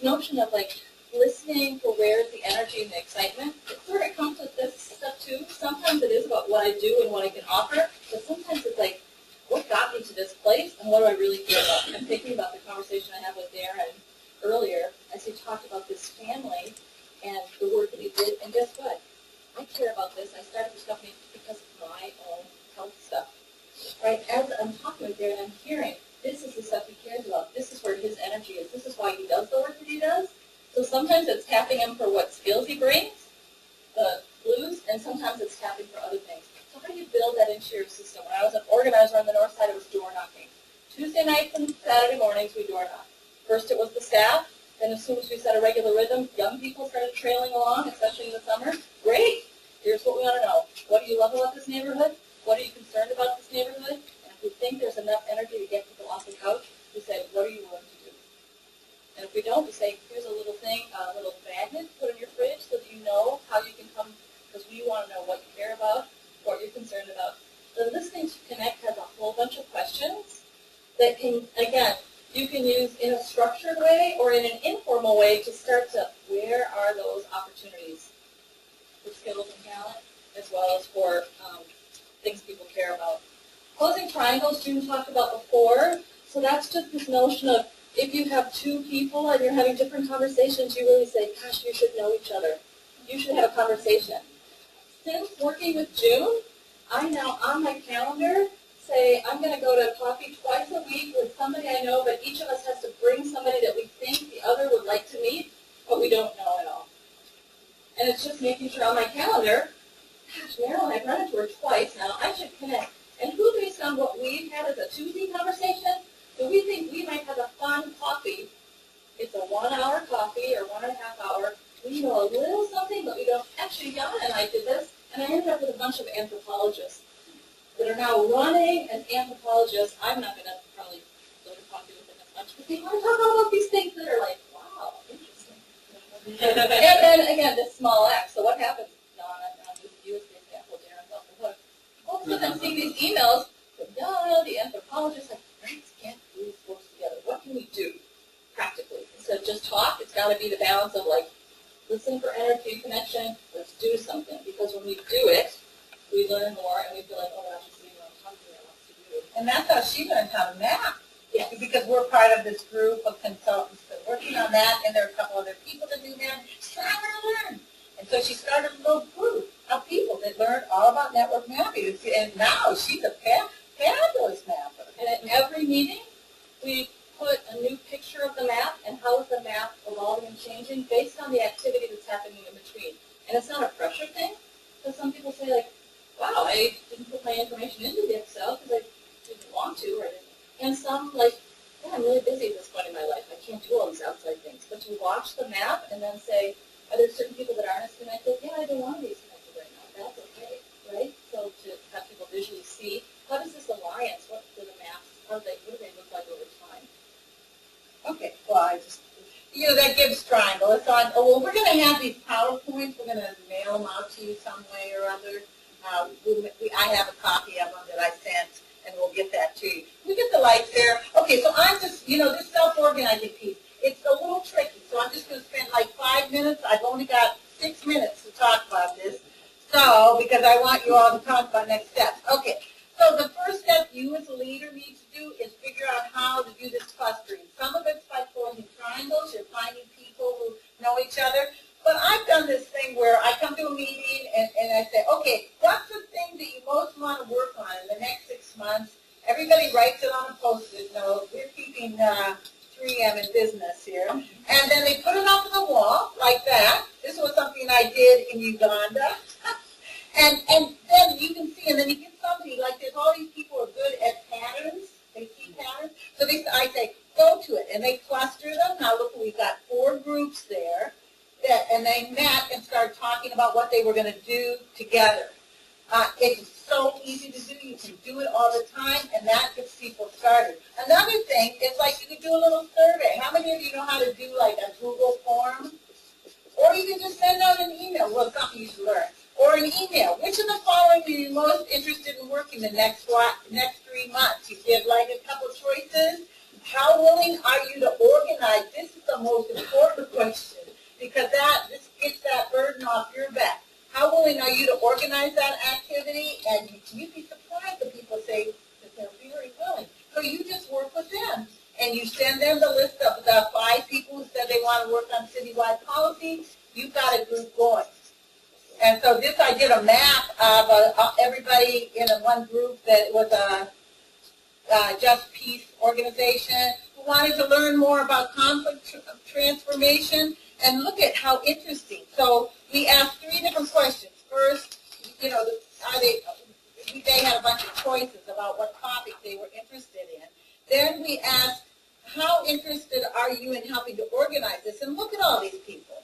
notion of like listening for where's the energy and the excitement. It sort of comes with this stuff too. Sometimes it is about what I do and what I can offer, but sometimes it's like, what got me to this place and what do I really care about? I'm thinking about the conversation I had with Darren earlier as he talked about this family and the work that he did. And guess what? I care about this. I started this company because of my own health stuff. Right? As I'm talking with Darren, I'm hearing this is the stuff he cares about. This is where his energy is. This is why he does the work that he does. So sometimes it's tapping him for what skills he brings, the blues, and sometimes it's tapping for other things. So how do you build that into your system? When I was an organizer on the north side, it was door knocking. Tuesday nights and Saturday mornings, we door knock. First it was the staff, then as soon as we set a regular rhythm, young people started trailing along, especially in the summer. Great! Here's what we want to know. What do you love about this neighborhood? What are you concerned about this neighborhood? And if we think there's enough energy to get people off the couch, we say, what are you willing to do? And if we don't, we say, here's a little thing, a little magnet, put in your fridge so that you know how you can come, because we want to know what you care about, what you're concerned about. The Listening to Connect has a whole bunch of questions that can, again, you can use in a structured way or in an informal way to start to, where are those opportunities for skills and talent, as well as for things people care about. Closing triangles, June talked about before, so that's just this notion of, if you have two people and you're having different conversations, you really say, gosh, you should know each other. You should have a conversation. Since working with June, I now, on my calendar, say, I'm going to go to coffee twice a week with somebody I know, but each of us has to bring somebody that we think the other would like to meet, but we don't know at all. And it's just making sure on my calendar, gosh, Marilyn, I've run into her twice now, I should connect. And who, based on what we've had as a Tuesday conversation, do we think we might have a fun coffee? It's a 1 hour coffee or 1.5 hour. We know a little something, but we don't. Actually, Jan and I did this, and I ended up with a bunch of anthropologists that are now running as anthropologists. I'm not going to probably go to coffee with them as much, but they want to talk about these things that are like, wow, interesting. And then, again, this small act. So what happens? Jan, I'm using you as the example, Darren's off the hook. All of a sudden, I'm seeing these emails from Jan, the anthropologist, like, Franks can't do these folks together. What can we do practically? Instead of just talk, it's got to be the balance of like, listen for energy, connection, let's do something. Because when we do it, we learn more and we feel like, oh gosh, it's even what I'm talking about to do. And that's how she learned how to map. Yes. Because we're part of this group of consultants that are working on that, and there are a couple other people that do that. She's like, I want to learn. And so she started a little group of people that learned all about network mapping. And now she's a fabulous mapper. And at every meeting, we put a new picture of the map and how is the map evolving and changing based on the activity that's happening in between. And it's not a pressure thing, because some people say like, wow, I didn't put my information into the Excel because I didn't want to, or I didn't. And some like, yeah, I'm really busy at this point in my life. I can't do all these outside things. But to watch the map and then say, are there certain people that aren't as connected? Yeah, I don't want to be as connected right now. That's okay, right? So to have people visually see, how does this alliance, what do the maps, what do they look like over time? Okay, well, I just, that gives triangle. It's on, well, we're going to have these PowerPoints. We're going to mail them out to you some way or other. I have a copy of them that I sent, and we'll get that to you. We get the lights there. Okay, so I'm just, this self-organizing piece, it's a little tricky, so I'm just going to spend like 5 minutes. I've only got 6 minutes to talk about this, so, because I want you all to talk about next steps. Okay, so the first step you as a leader need to do is figure out how to do this clustering. Some of it's by pulling in triangles. You're finding people who know each other. But I've done this thing where I come to a meeting and I say, okay, what's the thing that you most want to work on in the next 6 months? Everybody writes it on a Post-it note. We're keeping 3M in business here. And then they put it up on the wall like that. This was something I did in Uganda. And then you can see, and then you get somebody, like there's all these people who are good at patterns. They see patterns. So I say, go to it. And they cluster them. Now look, we've got 4 groups there. And they met and started talking about what they were going to do together. It's so easy to do. You can do it all the time, and that gets people started. Another thing is like you could do a little survey. How many of you know how to do like a Google form? Or you can just send out an email. Well, something you should learn. Or an email. Which of the following are you most interested in working the next 3 months? You give like a couple choices. how willing are you to organize? This is the most important question because this gets that burden off your back. How willing are you to organize that activity? And you'd be surprised that people say that they're very willing. So you just work with them. And you send them the list of the 5 people who said they want to work on citywide policy. You've got a group going. And so I did a map of everybody in one group that was a Just Peace organization who wanted to learn more about conflict transformation. And look at how interesting. So we asked 3 different questions. First, they had a bunch of choices about what topic they were interested in. Then we asked, how interested are you in helping to organize this? And look at all these people.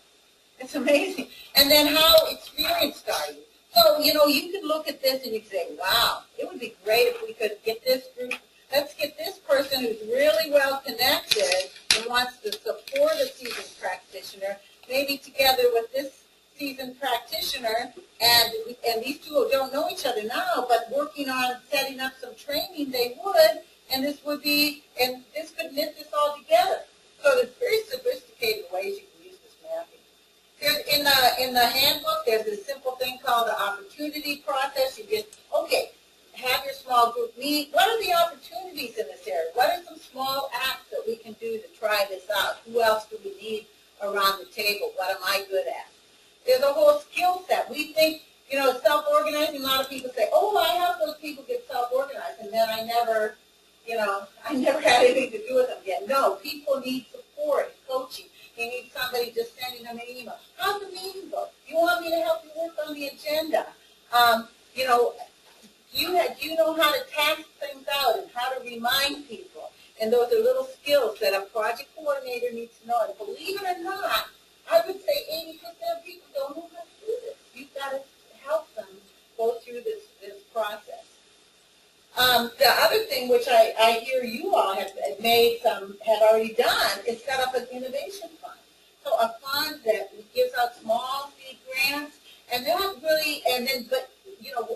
It's amazing. And then how experienced are you? So, you could look at this and you could say, wow, it would be great if we could get this group. Let's get this person who's really well connected and wants to support a seasoned practitioner, maybe together with this seasoned practitioner, and these two don't know each other now, but working on setting up some training, they would, and this could knit this all together. So there's very sophisticated ways you can use this mapping. In the handbook, there's this simple thing called the opportunity process. You get, have your small group meet. What are the opportunities in this area? What are some small acts that we can do to try this out? Who else do we need around the table? What am I good at? There's a whole skill set. We think, self-organizing, a lot of people say, I help those people get self-organized, and then I never had anything to do with them again. No, people need support and coaching. They need somebody just sending them an email. How's the meeting go? You want me to help you work on the agenda? You know how to task things out and how to remind people. And those are little skills that a project coordinator needs to know. And believe it or not, I would say 80% of people don't know how to do this. You've got to help them go through this process. The other thing which I hear you all have already done is set up an innovation fund. So a fund that gives out small seed grants, and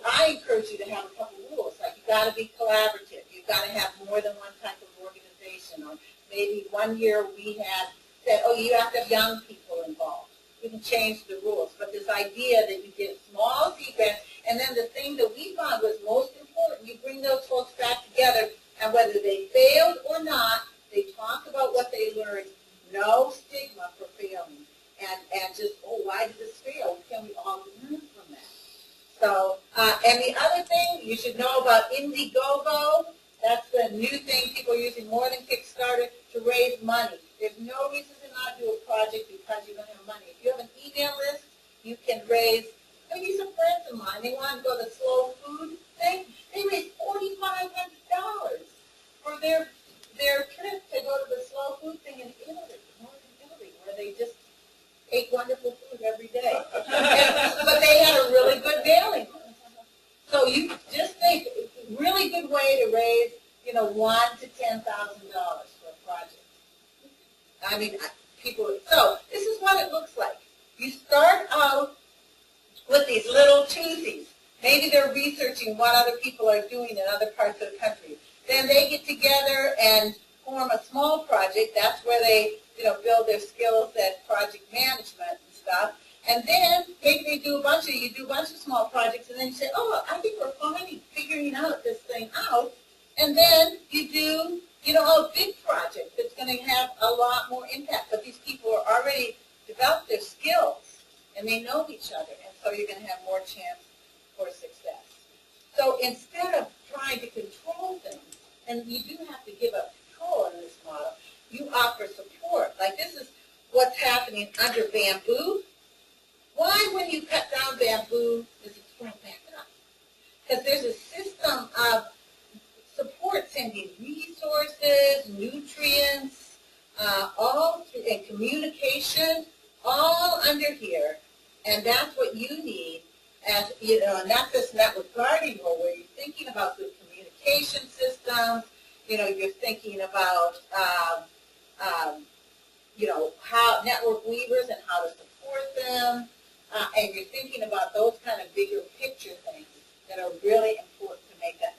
I encourage you to have a couple rules. Like you got to be collaborative. You've got to have more than one type of organization. Or maybe one year we had said, you have to have young people involved. You can change the rules, but this idea that you get small seed grants, and then the thing that we found was most important, you bring those folks back together, and whether they failed or not, they talk about what they learned. No stigma for failing, and just why did this fail? Can we all learn from that? So, and the other thing you should know about Indiegogo. That's the new thing people are using more than Kickstarter to raise money. There's no reason to not do a project because you don't have money. If you have an email list, you can raise. Maybe some friends of mine, they want to go to the slow food thing. They raised $4,500 for their trip to go to the slow food thing in Italy, northern Italy, where they just ate wonderful food every day. But they had a really good mailing list. So you just think, really good way to raise, $1,000 to $10,000 for a project. I mean, so this is what it looks like. You start out with these little twosies. Maybe they're researching what other people are doing in other parts of the country. Then they get together and form a small project. That's where they, build their skills at project management and stuff. And then maybe you do a bunch of small projects, and then you say, I think we're finally figuring this thing out. And then you do, a big project that's going to have a lot more impact. But these people are already developed their skills, and they know each other, and so you're going to have more chance for success. So instead of trying to control things, and you do have to give up control in this model, you offer support. Like this is what's happening under bamboo. Why, when you cut down bamboo, does it grow back up? Because there's a system of support, sending resources, nutrients, and communication, all under here. And that's what you need, as and that's this network gardening role where you're thinking about good communication systems. You're thinking about how network weavers and how to support them. And you're thinking about those kind of bigger picture things that are really important to make that